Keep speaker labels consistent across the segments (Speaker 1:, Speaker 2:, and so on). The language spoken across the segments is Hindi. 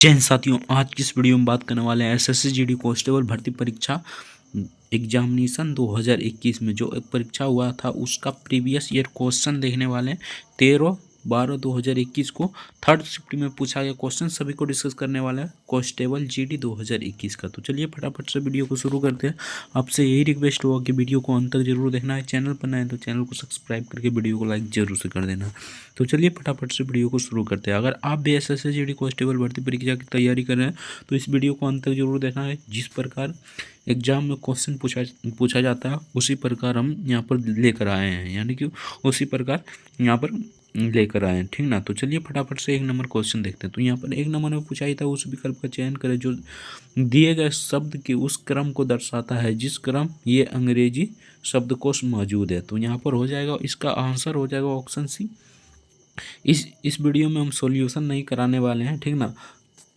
Speaker 1: जय हिंद साथियों, आज की इस वीडियो में बात करने वाले हैं एसएससी जीडी कांस्टेबल भर्ती परीक्षा एग्जामिनेशन 2021 में जो एक परीक्षा हुआ था उसका प्रीवियस ईयर क्वेश्चन देखने वाले हैं। 13/12/2021 को थर्ड शिफ्ट में पूछा गया क्वेश्चन सभी को डिस्कस करने वाला है कांस्टेबल जीडी 2021 का। तो चलिए फटाफट से वीडियो को शुरू करते हैं। आपसे यही रिक्वेस्ट होगा कि वीडियो को अंत तक जरूर देखना है। चैनल पर नए हैं तो चैनल को सब्सक्राइब करके वीडियो को लाइक जरूर से कर देना। तो चलिए फटाफट से वीडियो को शुरू करते हैं। अगर आप भी एसएससी जीडी कांस्टेबल भर्ती परीक्षा की तैयारी कर रहे हैं तो इस वीडियो को अंत तक जरूर देखना है। जिस प्रकार एग्जाम में क्वेश्चन पूछा जाता है उसी प्रकार हम यहाँ पर लेकर आए हैं, यानी कि उसी प्रकार यहाँ पर लेकर आए हैं, ठीक ना। तो चलिए फटाफट से एक नंबर क्वेश्चन देखते हैं। तो यहाँ पर एक नंबर में पूछा ही था उस विकल्प का चयन करें जो दिए गए शब्द के उस क्रम को दर्शाता है जिस क्रम ये अंग्रेजी शब्दकोश मौजूद है। तो यहाँ पर हो जाएगा, इसका आंसर हो जाएगा ऑप्शन सी। इस वीडियो में हम सॉल्यूशन नहीं कराने वाले हैं, ठीक ना।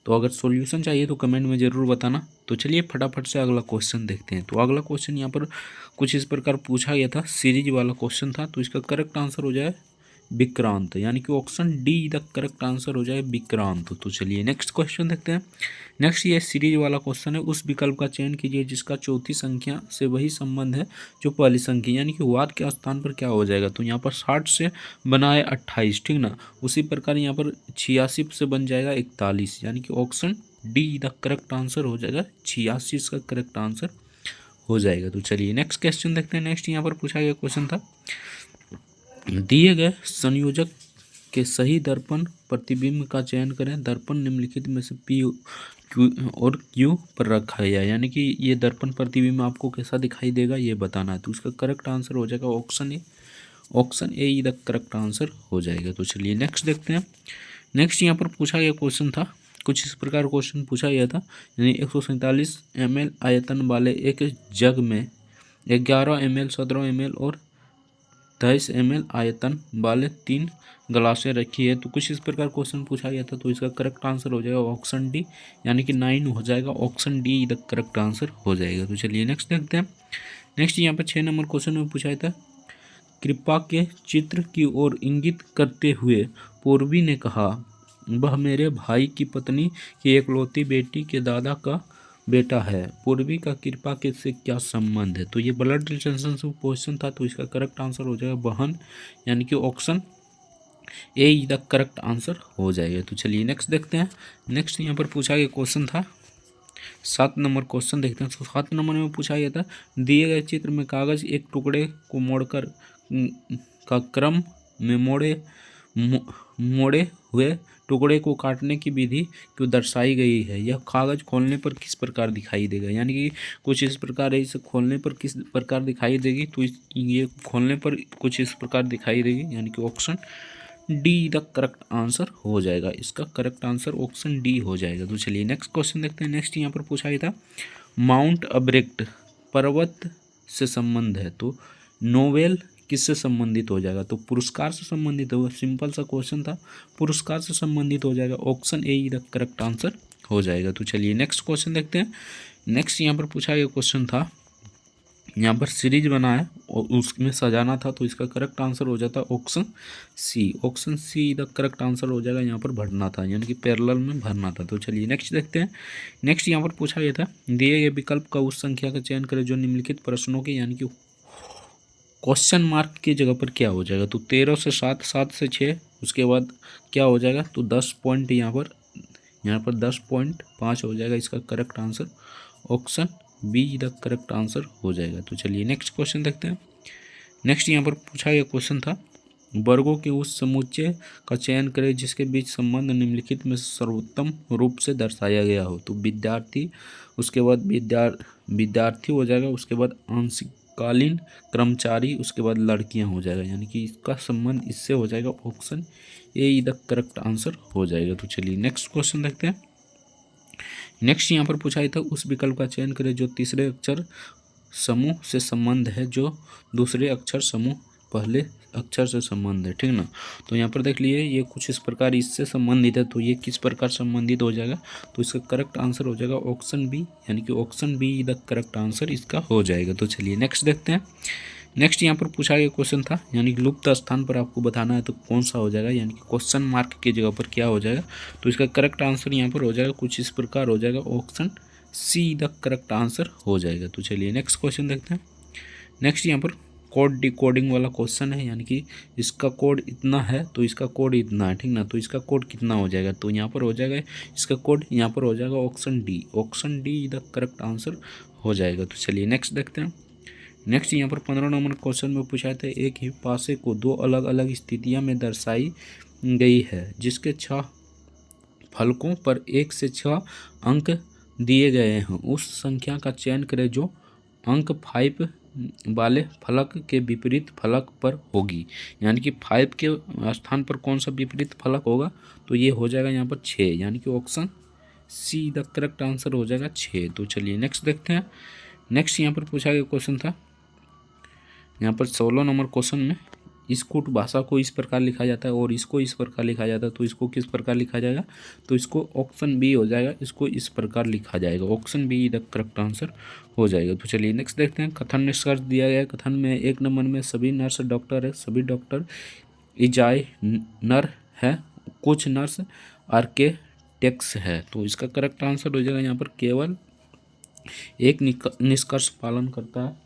Speaker 1: तो अगर सॉल्यूशन चाहिए तो कमेंट में ज़रूर बताना। तो चलिए फटाफट से अगला क्वेश्चन देखते हैं। तो अगला क्वेश्चन यहाँ पर कुछ इस प्रकार पूछा गया था, सीरीज वाला क्वेश्चन था। तो इसका करेक्ट आंसर हो जाए विक्रांत, यानी कि option D the correct answer हो जाए विक्रांत। तो चलिए नेक्स्ट क्वेश्चन देखते हैं। नेक्स्ट ये सीरीज वाला क्वेश्चन है, उस विकल्प का चयन कीजिए जिसका चौथी संख्या से वही संबंध है जो पहली संख्या, यानी कि वाद के स्थान पर क्या हो जाएगा। तो यहाँ पर 60 से बना है 28, ठीक ना। उसी प्रकार यहाँ पर 86 से बन जाएगा 41, यानी कि option D the correct answer हो जाएगा 86 इसका करेक्ट आंसर हो जाएगा। तो चलिए नेक्स्ट क्वेश्चन देखते हैं। नेक्स्ट यहाँ पर पूछा गया क्वेश्चन था, दिए गए संयोजक के सही दर्पण प्रतिबिंब का चयन करें। दर्पण निम्नलिखित में से पी क्यू और क्यू पर रखा गया, यानी कि ये दर्पण प्रतिबिंब आपको कैसा दिखाई देगा ये बताना है। तो इसका करेक्ट आंसर हो जाएगा option A. Option A he the correct answer हो जाएगा। तो चलिए नेक्स्ट देखते हैं। नेक्स्ट यहाँ पर पूछा गया क्वेश्चन था, कुछ इस प्रकार क्वेश्चन पूछा गया था, यानी 147 ml आयतन वाले एक जग में 11 ml 17 ml और 23 ml आयतन वाले 3 ग्लासें रखी है। तो कुछ इस प्रकार क्वेश्चन पूछा गया था। तो इसका करेक्ट आंसर हो जाएगा ऑप्शन डी, यानी कि 9 हो जाएगा। Option D the correct answer हो जाएगा। तो चलिए नेक्स्ट देखते हैं। नेक्स्ट यहाँ पर 6 नंबर क्वेश्चन में पूछा था, कृपा के चित्र की ओर इंगित करते हुए पूर्वी ने कहा, वह मेरे भाई की पत्नी की एकलौती बेटी के दादा का बेटा है। पूर्वी का कृपा के से क्या संबंध है। तो ये ब्लड रिलेशन से क्वेश्चन था। तो इसका करेक्ट आंसर हो जाएगा बहन, यानी कि option A the correct answer हो जाएगा। तो चलिए नेक्स्ट देखते हैं। नेक्स्ट यहाँ पर पूछा गया क्वेश्चन था 7 नंबर क्वेश्चन देखते हैं। तो 7 नंबर में पूछा गया था, दिए गए चित्र में कागज एक टुकड़े को मोड़कर का क्रम में मोड़े हुए टुकड़े को काटने की विधि क्यों दर्शाई गई है। यह कागज खोलने पर किस प्रकार दिखाई देगा, यानी कि कुछ इस प्रकार है, इसे खोलने पर किस प्रकार दिखाई देगी। तो ये खोलने पर कुछ इस प्रकार दिखाई देगी, यानी कि option D the correct answer हो जाएगा। इसका करेक्ट आंसर ऑप्शन डी हो जाएगा। तो चलिए नेक्स्ट क्वेश्चन देखते हैं। नेक्स्ट यहाँ पर पूछा गया था, माउंट एवरेस्ट पर्वत से संबंध है। तो नोवेल किससे संबंधित हो जाएगा। तो पुरस्कार से संबंधित होगा। सिंपल सा क्वेश्चन था, पुरस्कार से संबंधित हो जाएगा। Option A the correct answer हो जाएगा। तो चलिए नेक्स्ट क्वेश्चन देखते हैं। नेक्स्ट यहाँ पर पूछा गया क्वेश्चन था, यहाँ पर सीरीज बना है और उसमें सजाना था। तो इसका करेक्ट आंसर हो जाता है option C. Option C the correct answer हो जाएगा। यहाँ पर भरना था, यानी कि पैरेलल में भरना था। तो चलिए नेक्स्ट देखते हैं। नेक्स्ट यहाँ पर पूछा गया था, दिए गए विकल्प का उस संख्या का चयन करें जो निम्नलिखित प्रश्नों के, यानी कि क्वेश्चन मार्क की जगह पर क्या हो जाएगा। तो 13 से 7, 7 से 6, उसके बाद क्या हो जाएगा। तो 10 पॉइंट यहाँ पर 10.5 हो जाएगा। इसका correct answer option be the correct answer हो जाएगा। तो चलिए नेक्स्ट क्वेश्चन देखते हैं। नेक्स्ट यहाँ पर पूछा गया क्वेश्चन था, वर्गों के उस समुच्चय का चयन करें जिसके बीच संबंध निम्नलिखित में सर्वोत्तम रूप से दर्शाया गया हो। तो विद्यार्थी, उसके बाद विद्यार्थी हो जाएगा, उसके बाद आंशिककालीन कर्मचारी, उसके बाद लड़कियां हो जाएगा, यानी कि इसका संबंध इससे हो जाएगा। Option A the correct answer हो जाएगा। तो चलिए नेक्स्ट क्वेश्चन देखते हैं। नेक्स्ट यहाँ पर पूछा था, उस विकल्प का चयन करें जो तीसरे अक्षर समूह से संबंध है जो दूसरे अक्षर समूह पहले अक्षर से संबंध है, ठीक ना। तो यहाँ पर देख लिए ये कुछ इस प्रकार इससे संबंधित है। तो ये किस प्रकार संबंधित हो जाएगा। तो इसका करेक्ट आंसर हो जाएगा ऑप्शन बी, यानी कि option be the correct answer इसका हो जाएगा। तो चलिए नेक्स्ट देखते हैं। नेक्स्ट यहाँ पर पूछा गया क्वेश्चन था, यानी कि लुप्त स्थान पर आपको बताना है तो कौन सा हो जाएगा, यानी कि क्वेश्चन मार्क की जगह पर क्या हो जाएगा। तो इसका करेक्ट आंसर यहाँ पर हो जाएगा कुछ इस प्रकार हो जाएगा, option C the correct answer हो जाएगा। तो चलिए नेक्स्ट क्वेश्चन देखते हैं। नेक्स्ट यहाँ पर कोड डिकोडिंग वाला क्वेश्चन है, यानी कि इसका कोड इतना है तो इसका कोड इतना है, ठीक ना। तो इसका कोड कितना हो जाएगा, तो यहाँ पर हो जाएगा इसका कोड यहाँ पर हो जाएगा option D, option D the correct answer हो जाएगा। तो चलिए नेक्स्ट देखते हैं। नेक्स्ट यहाँ पर 15 नंबर क्वेश्चन में पूछा था, एक ही पासे को दो अलग अलग स्थितियाँ में दर्शाई गई है जिसके 6 फलकों पर 1 से 6 अंक दिए गए हैं, उस संख्या का चयन करें जो अंक 5 वाले फलक के विपरीत फलक पर होगी। यानी कि 5 के स्थान पर कौन सा विपरीत फलक होगा, तो ये हो जाएगा यहाँ पर 6, यानी कि option C the correct answer हो जाएगा 6। तो चलिए नेक्स्ट देखते हैं। नेक्स्ट यहाँ पर पूछा गया क्वेश्चन था, यहाँ पर 16 नंबर क्वेश्चन में स्कूट भाषा को इस प्रकार लिखा जाता है और इसको इस प्रकार लिखा जाता है, तो इसको किस प्रकार लिखा जाएगा, तो इसको ऑप्शन बी हो जाएगा, इसको इस प्रकार लिखा जाएगा, option be the correct answer हो जाएगा। तो चलिए नेक्स्ट देखते हैं। कथन निष्कर्ष दिया गया है, कथन में 1 नंबर में सभी नर्स डॉक्टर है, सभी डॉक्टर इजाय नर है, कुछ नर्स आर्किटेक्ट्स है। तो इसका करेक्ट आंसर हो जाएगा यहाँ पर केवल एक निष्कर्ष पालन करता है,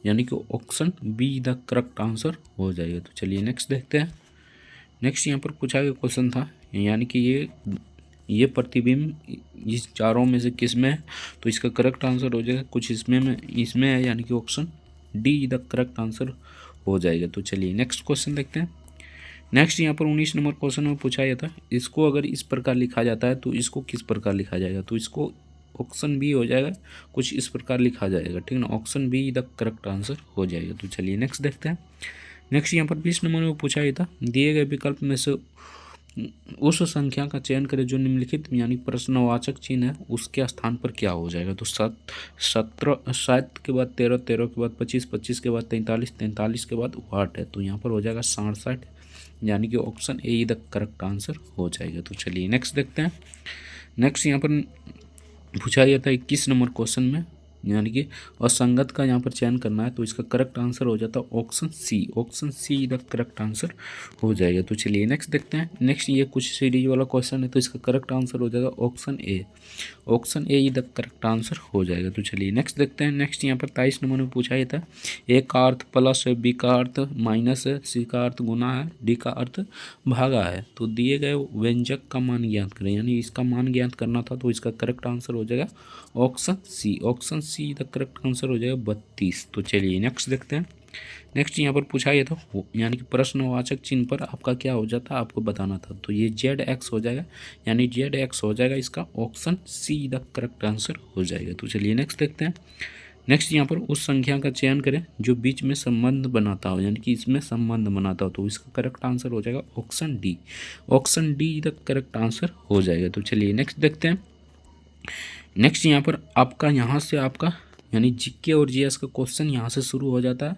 Speaker 1: यानी कि option be the correct answer हो जाएगा। तो चलिए नेक्स्ट देखते हैं। नेक्स्ट यहाँ पर पूछा गया क्वेश्चन था, यानी कि ये प्रतिबिंब इस चारों में से किस में है, तो इसका करेक्ट आंसर हो जाएगा कुछ इसमें है, यानी कि option D the correct answer हो जाएगा। तो चलिए नेक्स्ट क्वेश्चन देखते हैं। नेक्स्ट यहाँ पर 19 नंबर क्वेश्चन में पूछा गया था, इसको अगर इस प्रकार लिखा जाता है तो इसको किस प्रकार लिखा जाएगा, तो इसको ऑप्शन बी हो जाएगा, कुछ इस प्रकार लिखा जाएगा, ठीक ना, option be the correct answer हो जाएगा। तो चलिए नेक्स्ट देखते हैं। नेक्स्ट यहाँ पर 20 नंबर में पूछा गया था, दिए गए विकल्प में से उस संख्या का चयन करें जो निम्नलिखित यानी प्रश्नवाचक चिन्ह है उसके स्थान पर क्या हो जाएगा। तो 7 के बाद 13, 13 के बाद 25, 25 के बाद 43, 43 के बाद 8 है, तो यहाँ पर हो जाएगा 67, यानी कि option A the correct answer हो जाएगा। तो चलिए नेक्स्ट देखते हैं। नेक्स्ट यहाँ पर पूछा गया था 21 नंबर क्वेश्चन में, यानी कि असंगत का यहाँ पर चयन करना है, तो इसका करेक्ट आंसर हो जाता है option C, option C the correct answer हो जाएगा। तो चलिए नेक्स्ट देखते हैं। नेक्स्ट ये कुछ सीरीज वाला क्वेश्चन है, तो इसका करेक्ट आंसर हो जाएगा option A, option A the correct answer हो जाएगा। तो चलिए नेक्स्ट देखते हैं। नेक्स्ट यहाँ पर 23 नंबर में पूछा गया था, ए का अर्थ प्लस है, बी का अर्थ माइनस है, सी का अर्थ गुना है, डी का अर्थ भागा है, तो दिए गए व्यंजक का मान ज्ञात करें, यानी इसका मान ज्ञात करना था, तो इसका करेक्ट आंसर हो जाएगा option C, option C the correct answer हो जाएगा 32। तो चलिए नेक्स्ट देखते हैं। नेक्स्ट यहाँ पर पूछा गया था, यानी कि प्रश्नवाचक चिन्ह पर आपका क्या हो जाता है, आपको बताना था, तो ये ZX हो जाएगा, यानी ZX हो जाएगा, इसका option C the correct answer हो जाएगा। तो चलिए नेक्स्ट देखते हैं। नेक्स्ट यहाँ पर उस संख्या का चयन करें जो बीच में संबंध बनाता हो, यानी कि इसमें संबंध बनाता हो, तो इसका करेक्ट आंसर हो जाएगा option D, option D the correct answer हो जाएगा। तो चलिए नेक्स्ट देखते हैं। नेक्स्ट यहाँ पर आपका यहाँ से आपका यानी जीके और जीएस का क्वेश्चन यहाँ से शुरू हो जाता है,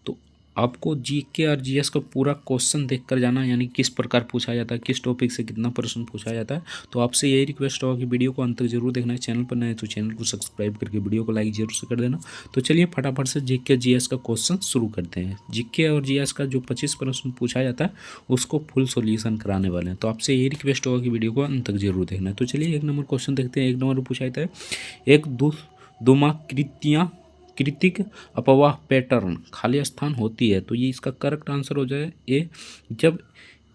Speaker 1: तो आपको जीके और जीएस का पूरा क्वेश्चन देख कर जाना, यानी किस प्रकार पूछा जाता है, किस टॉपिक से कितना प्रश्न पूछा जाता है। तो आपसे यही रिक्वेस्ट होगा कि वीडियो को अंत तक जरूर देखना है, चैनल पर नए तो चैनल को सब्सक्राइब करके वीडियो को लाइक जरूर से कर देना। तो चलिए फटाफट से जीके जीएस का क्वेश्चन शुरू करते हैं। जीके और जीएस का जो 25 प्रश्न पूछा जाता है उसको फुल सोल्यूशन कराने वाले हैं, तो आपसे यही रिक्वेस्ट होगा कि वीडियो को अंत तक जरूर देखना है। तो चलिए 1 नंबर क्वेश्चन देखते हैं। 1 नंबर पूछा जाता है, एक कृतिक अपवाह पैटर्न खाली स्थान होती है, तो ये इसका करेक्ट आंसर हो जाए ए, जब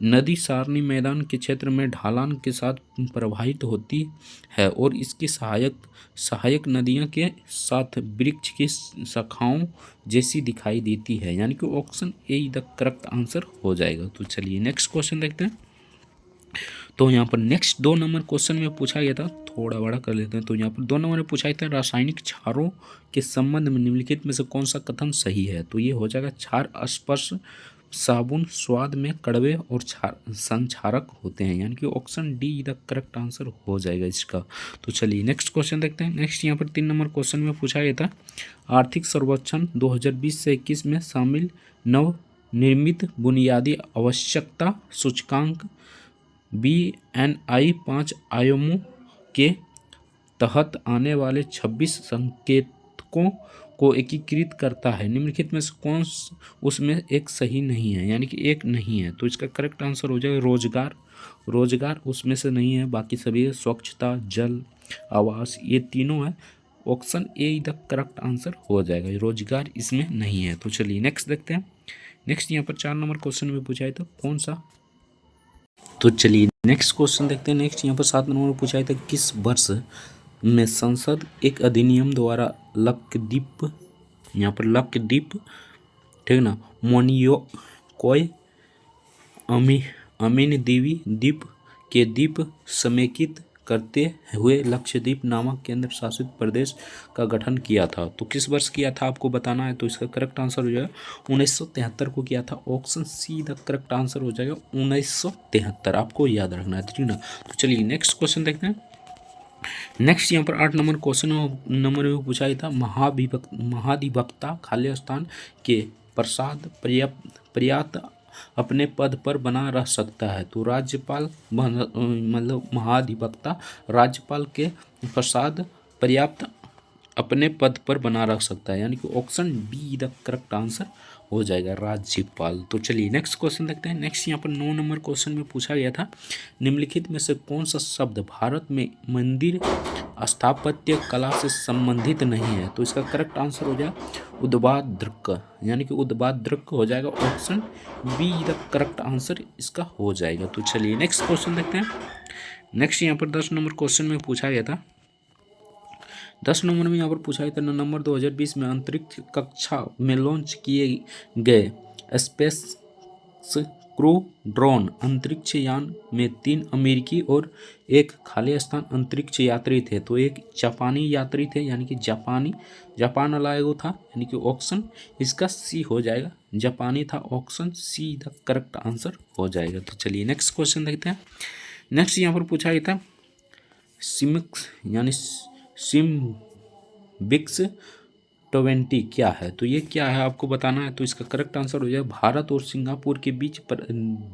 Speaker 1: नदी सारणी मैदान के क्षेत्र में ढालान के साथ प्रवाहित होती है और इसकी सहायक नदियां के साथ वृक्ष की शाखाओं जैसी दिखाई देती है, यानी कि option A the correct answer हो जाएगा। तो चलिए नेक्स्ट क्वेश्चन देखते हैं। तो यहाँ पर नेक्स्ट 2 नंबर क्वेश्चन में पूछा गया था, थोड़ा बड़ा कर लेते हैं। तो यहाँ पर 2 नंबर में पूछा गया था, रासायनिक क्षारों के संबंध में निम्नलिखित में से कौन सा कथन सही है, तो ये हो जाएगा क्षार स्पर्श साबुन स्वाद में कड़वे और संक्षारक होते हैं, यानी कि option D the correct answer हो जाएगा इसका। तो चलिए नेक्स्ट क्वेश्चन देखते हैं। नेक्स्ट यहाँ पर 3 नंबर क्वेश्चन में पूछा गया था, आर्थिक सर्वेक्षण 2020 से 21 में शामिल नवनिर्मित बुनियादी आवश्यकता सूचकांक BNI 5 आयामों के तहत आने वाले 26 संकेतकों को एकीकृत करता है निम्नलिखित में से कौन उसमें एक सही नहीं है, यानी कि एक नहीं है। तो इसका करेक्ट आंसर हो जाएगा रोजगार। रोजगार उसमें से नहीं है, बाकी सभी है। स्वच्छता, जल, आवास, ये तीनों है। Option A the correct answer हो जाएगा, रोजगार इसमें नहीं है। तो चलिए नेक्स्ट देखते हैं। नेक्स्ट यहाँ पर 4 नंबर क्वेश्चन में पूछा है तो कौन सा। तो चलिए नेक्स्ट क्वेश्चन देखते हैं। नेक्स्ट यहाँ पर 7 नंबर में पूछा है था किस वर्ष में संसद एक अधिनियम द्वारा लक्षद्वीप, यहाँ पर लक्षद्वीप, ठीक ना, मोनियोकोय, अमीन देवी द्वीप के द्वीप समेकित करते हुए लक्षद्वीप नामक केंद्र शासित प्रदेश का गठन किया था। तो किस वर्ष किया था आपको बताना है। तो इसका करेक्ट आंसर हो जाएगा 1973 को किया था। Option C the correct answer हो जाएगा 1973, आपको याद रखना है, ठीक ना। तो चलिए नेक्स्ट क्वेश्चन देखते हैं। नेक्स्ट यहाँ पर 8 नंबर क्वेश्चन में पूछा था महाधिवक्ता खाली स्थान के प्रसाद पर्याप्त अपने पद पर बना रह सकता है। तो राज्यपाल मतलब महाधिवक्ता राज्यपाल के प्रसाद पर्याप्त अपने पद पर बना रख सकता है, यानी कि option be the correct answer हो जाएगा, राज्यपाल। तो चलिए नेक्स्ट क्वेश्चन देखते हैं। नेक्स्ट यहाँ पर 9 नंबर क्वेश्चन में पूछा गया था निम्नलिखित में से कौन सा शब्द भारत में मंदिर स्थापत्य कला से संबंधित नहीं है। तो इसका करेक्ट आंसर हो जाएगा उद्वाद्रक, यानी कि उद्वाद्रक हो जाएगा। Option be the correct answer इसका हो जाएगा। तो चलिए नेक्स्ट क्वेश्चन देखते हैं। नेक्स्ट यहाँ पर 10 नंबर क्वेश्चन में पूछा गया था 10 नंबर में यहाँ पर पूछा गया था नवंबर 2020 में अंतरिक्ष कक्षा में लॉन्च किए गए स्पेस क्रू ड्रोन अंतरिक्ष यान में 3 अमेरिकी और एक खाली स्थान अंतरिक्ष यात्री थे। तो एक जापानी यात्री थे, यानी कि जापान वाला एगो था, यानी कि ऑप्शन इसका सी हो जाएगा, जापानी था। Option C the correct answer हो जाएगा। तो चलिए नेक्स्ट क्वेश्चन देखते हैं। नेक्स्ट यहाँ पर पूछा गया था सिमिक्स यानी सिम्बिक्स 20 क्या है। तो ये क्या है आपको बताना है। तो इसका करेक्ट आंसर हो जाए भारत और सिंगापुर के बीच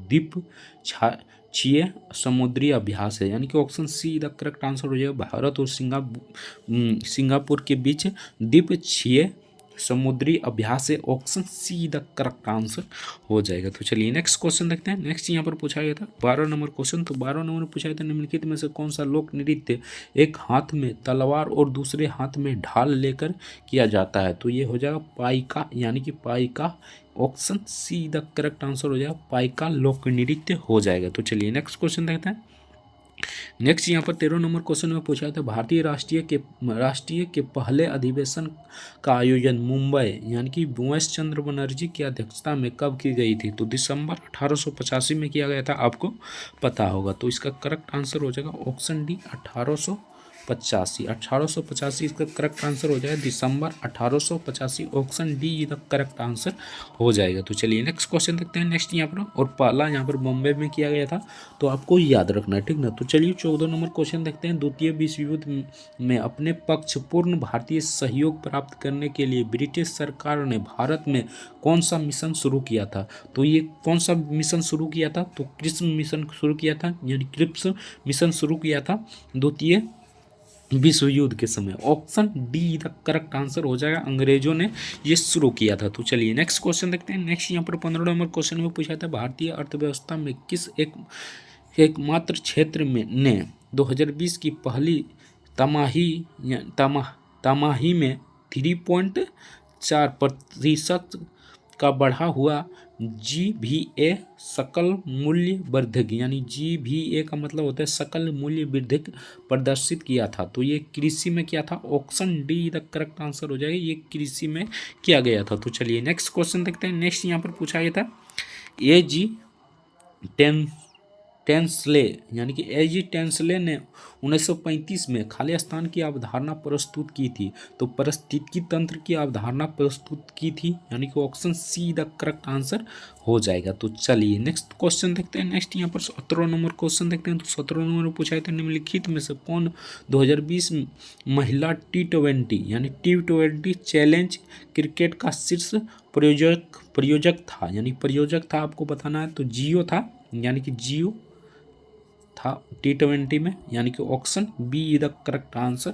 Speaker 1: द्वीपक्षीय समुद्री अभ्यास है, यानी कि option C the correct answer हो जाएगा भारत और सिंगापुर के बीच द्वीपक्षीय समुद्री अभ्यास है। Option C the correct answer हो जाएगा। तो चलिए नेक्स्ट क्वेश्चन देखते हैं। नेक्स्ट यहाँ पर पूछा गया था 12 नंबर क्वेश्चन। तो 12 नंबर में पूछा गया था निम्नलिखित में से कौन सा लोक नृत्य एक हाथ में तलवार और दूसरे हाथ में ढाल लेकर किया जाता है। तो ये हो जाएगा पाइका, यानी कि पाइका। Option C the correct answer हो जाएगा पाइका लोक नृत्य हो जाएगा। तो चलिए नेक्स्ट क्वेश्चन देखते हैं। नेक्स्ट यहाँ पर 13 नंबर क्वेश्चन में पूछा था भारतीय राष्ट्रीय के पहले अधिवेशन का आयोजन मुंबई यानी कि भुवनेश चंद्र बनर्जी की अध्यक्षता में कब की गई थी। तो दिसंबर 1885 में किया गया था, आपको पता होगा। तो इसका करेक्ट आंसर हो जाएगा ऑप्शन डी 1885 इसका करेक्ट आंसर हो जाएगा दिसंबर 1885। Option D the correct answer हो जाएगा। तो चलिए नेक्स्ट क्वेश्चन देखते हैं। नेक्स्ट यहाँ पर और पहला यहाँ पर बॉम्बे में किया गया था, तो आपको याद रखना है, ठीक ना। तो चलिए 14 नंबर क्वेश्चन देखते हैं। द्वितीय विश्व युद्ध में अपने पक्षपूर्ण भारतीय सहयोग प्राप्त करने के लिए ब्रिटिश सरकार ने भारत में कौन सा मिशन शुरू किया था। तो ये कौन सा मिशन शुरू किया था। तो क्रिप्स मिशन शुरू किया था, यानी क्रिप्स मिशन शुरू किया था द्वितीय विश्व युद्ध के समय। Option D the correct answer हो जाएगा, अंग्रेजों ने ये शुरू किया था। तो चलिए नेक्स्ट क्वेश्चन देखते हैं। नेक्स्ट यहाँ पर 15 नंबर क्वेश्चन में पूछा था भारतीय अर्थव्यवस्था में किस एकमात्र क्षेत्र में ने 2020 की पहली तिमाही में 3.4% का बढ़ा हुआ GVA सकल मूल्य वर्धक, यानी GVA का मतलब होता है सकल मूल्य वर्धक प्रदर्शित किया था। तो ये कृषि में किया था। Option D the correct answer हो जाएगा, ये कृषि में किया गया था। तो चलिए नेक्स्ट क्वेश्चन देखते हैं। नेक्स्ट यहाँ पर पूछा गया था AG टेंसले, यानी कि AG टेंसले ने 1935 में खाली स्थान की अवधारणा प्रस्तुत की थी। तो पारिस्थितिकी तंत्र की अवधारणा प्रस्तुत की थी, यानी कि option C the correct answer हो जाएगा। तो चलिए नेक्स्ट क्वेश्चन देखते हैं। नेक्स्ट यहाँ पर 17 नंबर क्वेश्चन देखते हैं। तो 17 नंबर में पूछा था निम्नलिखित में से कौन 2020 महिला T20 यानी T20 चैलेंज क्रिकेट का शीर्ष प्रयोजक था, यानी प्रयोजक था, आपको बताना है। तो जियो था, यानी कि जियो था T20 में, यानी कि option be the correct answer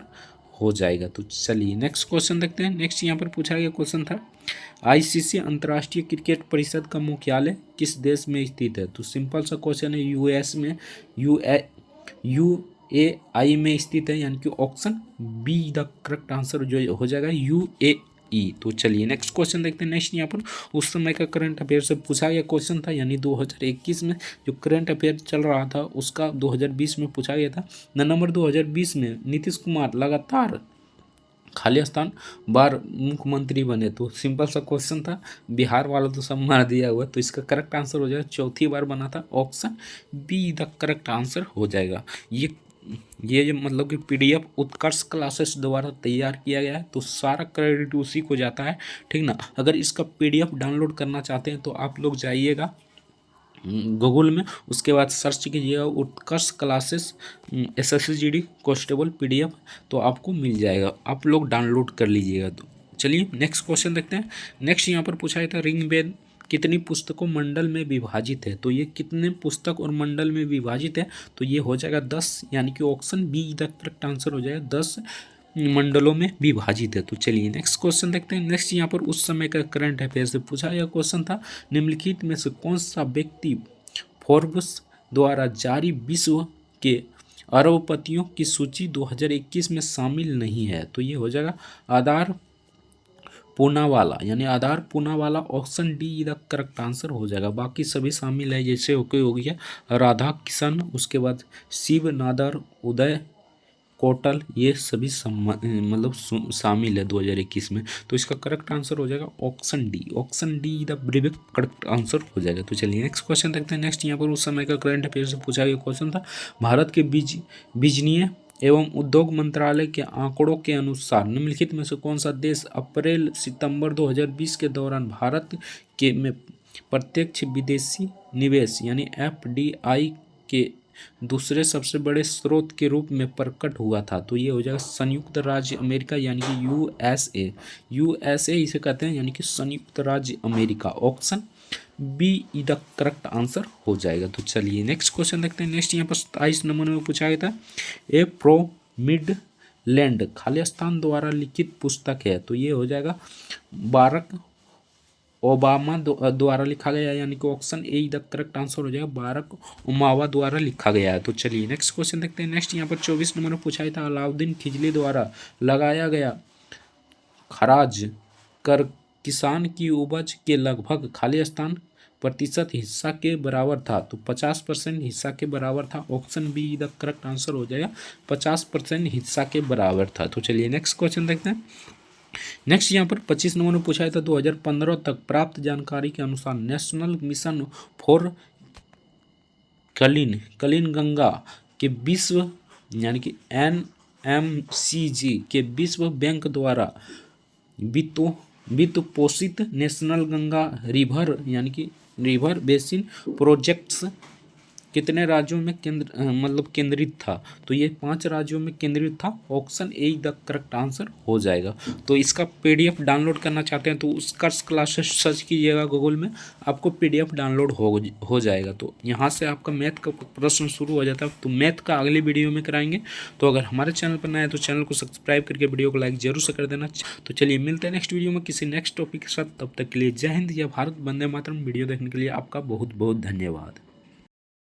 Speaker 1: हो जाएगा। तो चलिए नेक्स्ट क्वेश्चन देखते हैं। नेक्स्ट यहाँ पर पूछा गया क्वेश्चन था, आईसीसी अंतर्राष्ट्रीय क्रिकेट परिषद का मुख्यालय किस देश में स्थित है? तो सिंपल सा क्वेश्चन है, यूएस में, यूएई में स्थित है, यानी कि option be the correct answer जो हो जाएगा यूएई। तो चलिए नेक्स्ट क्वेश्चन देखते हैं। नेक्स्ट यहाँ पर उस समय का करंट अफेयर से पूछा गया क्वेश्चन था, यानी 2021 में जो करंट अफेयर चल रहा था उसका 2020 में पूछा गया था। नवंबर 2020 में नीतीश कुमार लगातार खाली स्थान बार मुख्यमंत्री बने। तो सिंपल सा क्वेश्चन था, बिहार वाला तो सब मार दिया हुआ, तो इसका करेक्ट आंसर हो जाएगा चौथी बार बना था, option be the correct answer हो जाएगा। ये जो मतलब कि पीडीएफ उत्कर्ष क्लासेस द्वारा तैयार किया गया है, तो सारा क्रेडिट उसी को जाता है, ठीक ना। अगर इसका पीडीएफ डाउनलोड करना चाहते हैं तो आप लोग जाइएगा गूगल में, उसके बाद सर्च कीजिएगा उत्कर्ष क्लासेस SSGD कांस्टेबल PDF, तो आपको मिल जाएगा, आप लोग डाउनलोड कर लीजिएगा। तो चलिए नेक्स्ट क्वेश्चन देखते हैं। नेक्स्ट यहाँ पर पूछा गया था, ऋग्वेद कितनी पुस्तकों मंडल में विभाजित है? तो ये कितने पुस्तक और मंडल में विभाजित है? तो ये हो जाएगा 10, यानी कि option be the correct answer हो जाएगा, 10 मंडलों में विभाजित है। तो चलिए नेक्स्ट क्वेश्चन देखते हैं। नेक्स्ट यहाँ पर उस समय का करंट अफेयर से पूछा गया क्वेश्चन था, निम्नलिखित में से कौन सा व्यक्ति फोर्ब्स द्वारा जारी विश्व के अरबपतियों की सूची 2021 में शामिल नहीं है? तो ये हो जाएगा आधार पूनावाला, यानी Adar Poonawalla, option D the correct answer हो जाएगा। बाकी सभी शामिल है, जैसे ओके हो गया राधा किशन, उसके बाद शिव नादर, उदय कोटल, ये सभी मतलब शामिल है 2021 में। तो इसका करेक्ट आंसर हो जाएगा ऑप्शन डी द ब्रेवेक करेक्ट आंसर हो जाएगा। तो चलिए नेक्स्ट क्वेश्चन देखते हैं। नेक्स्ट यहाँ पर उस समय का करंट अफेयर से पूछा गया क्वेश्चन था, भारत के बिजली एवं उद्योग मंत्रालय के आंकड़ों के अनुसार निम्नलिखित में से कौन सा देश अप्रैल सितंबर 2020 के दौरान भारत के में प्रत्यक्ष विदेशी निवेश यानी FDI के दूसरे सबसे बड़े स्रोत के रूप में प्रकट हुआ था? तो ये हो जाएगा संयुक्त राज्य अमेरिका, यानी कि यूएसए इसे कहते हैं, यानी कि संयुक्त राज्य America, option be the correct answer हो जाएगा। तो चलिए नेक्स्ट क्वेश्चन देखते हैं। नेक्स्ट यहाँ पर 27 नंबर में पूछा गया था, ए प्रोमिड लैंड खालिस्तान द्वारा लिखित पुस्तक है? तो ये हो जाएगा बारक ओबामा द्वारा लिखा गया है, यानी कि option A the correct answer हो जाएगा, बारक ओबामा द्वारा लिखा गया है। तो चलिए नेक्स्ट क्वेश्चन देखते हैं। नेक्स्ट यहाँ पर 24 नंबर में पूछा था, अलाउद्दीन खिलजी द्वारा लगाया गया खराज कर किसान की उपज के लगभग खालिस्तान प्रतिशत हिस्सा के बराबर था? तो 50% हिस्सा के बराबर था, option be the correct answer हो जाएगा, 50% हिस्सा के बराबर था। तो चलिए नेक्स्ट क्वेश्चन देखते हैं। नेक्स्ट यहाँ पर 25 नंबर में पूछा था, 2015 तक प्राप्त जानकारी के अनुसार national mission for clean Ganga के विश्व यानी कि NMCG के विश्व बैंक द्वारा वित्त पोषित नेशनल गंगा रिवर यानी कि रिवर बेसिन प्रोजेक्ट्स कितने राज्यों में केंद्रित था? तो ये 5 राज्यों में केंद्रित था, option A the correct answer हो जाएगा। तो इसका PDF डाउनलोड करना चाहते हैं तो उसका क्लासेस सर्च कीजिएगा गूगल में, आपको PDF डाउनलोड हो जाएगा। तो यहाँ से आपका मैथ का प्रश्न शुरू हो जाता है, तो मैथ का अगले वीडियो में कराएंगे। तो अगर हमारे चैनल पर नया है तो चैनल को सब्सक्राइब करके वीडियो को लाइक जरूर से कर देना। तो चलिए मिलते हैं नेक्स्ट वीडियो में किसी नेक्स्ट टॉपिक के साथ, तब तक के लिए जय हिंद, जय भारत, वंदे मातरम। वीडियो देखने के लिए आपका बहुत बहुत धन्यवाद।